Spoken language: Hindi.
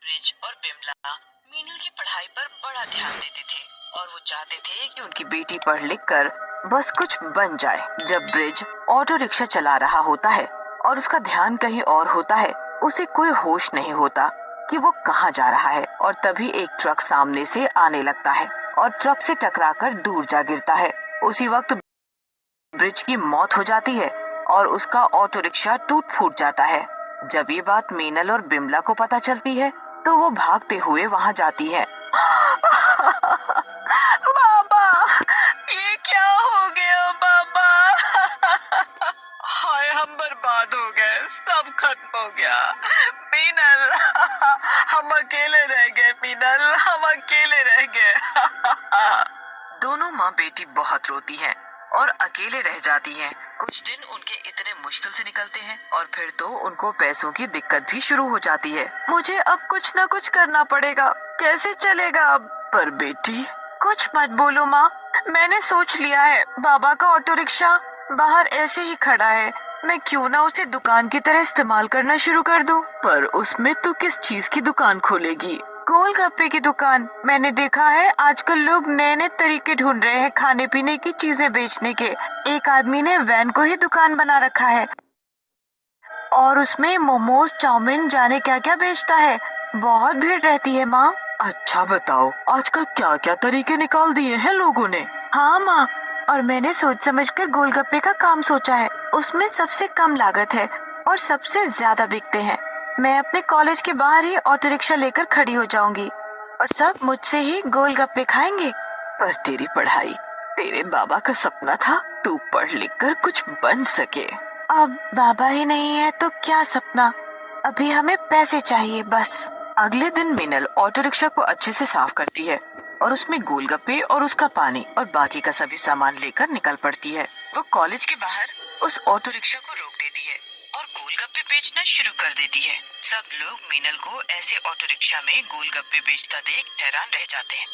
ब्रिज और बिमला मीनल की पढ़ाई पर बड़ा ध्यान देते थे और वो चाहते थे कि उनकी बेटी पढ़ लिख कर बस कुछ बन जाए। जब ब्रिज ऑटो रिक्शा चला रहा होता है और उसका ध्यान कहीं और होता है, उसे कोई होश नहीं होता कि वो कहाँ जा रहा है। और तभी एक ट्रक सामने से आने लगता है और ट्रक से टकराकर दूर जा गिरता है। उसी वक्त ब्रिज की मौत हो जाती है और उसका ऑटो रिक्शा टूट फूट जाता है। जब ये बात मीनल और बिमला को पता चलती है तो वो भागते हुए वहां जाती है। बाबा, ये क्या हो गया बाबा? हाय, हम बर्बाद हो गए, सब खत्म हो गया। मीनल, हम अकेले रह गए। मीनल, हम अकेले रह गए। दोनों माँ बेटी बहुत रोती हैं और अकेले रह जाती हैं। कुछ दिन उनके इतने मुश्किल से निकलते हैं और फिर तो उनको पैसों की दिक्कत भी शुरू हो जाती है। मुझे अब कुछ न कुछ करना पड़ेगा, कैसे चलेगा अब? पर बेटी, कुछ मत बोलो माँ, मैंने सोच लिया है। बाबा का ऑटो रिक्शा बाहर ऐसे ही खड़ा है, मैं क्यों ना उसे दुकान की तरह इस्तेमाल करना शुरू कर दूं। पर उसमें तू किस चीज की दुकान खोलेगी? गोलगप्पे की दुकान। मैंने देखा है आजकल लोग नए नए तरीके ढूंढ रहे हैं खाने पीने की चीजें बेचने के। एक आदमी ने वैन को ही दुकान बना रखा है और उसमें मोमोज, चाउमीन, जाने क्या क्या बेचता है। बहुत भीड़ रहती है माँ। अच्छा बताओ, आजकल क्या क्या तरीके निकाल दिए हैं लोगों ने। हाँ माँ, और मैंने सोच समझकर गोलगप्पे का काम सोचा है। उसमें सबसे कम लागत है और सबसे ज्यादा बिकते हैं। मैं अपने कॉलेज के बाहर ही ऑटो रिक्शा लेकर खड़ी हो जाऊंगी और सब मुझसे ही गोलगप्पे खाएंगे। पर तेरी पढ़ाई, तेरे बाबा का सपना था तू पढ़ लिख कर कुछ बन सके। अब बाबा ही नहीं है तो क्या सपना? अभी हमें पैसे चाहिए बस। अगले दिन मिनल ऑटो रिक्शा को अच्छे से साफ करती है और उसमें गोलगप्पे और उसका पानी और बाकी का सभी सामान लेकर निकल पड़ती है। वो कॉलेज के बाहर उस ऑटो रिक्शा को रोक देती है और गोलगप्पे बेचना शुरू कर देती है। सब लोग मीनल को ऐसे ऑटो रिक्शा में गोलगप्पे बेचता देख हैरान रह जाते हैं।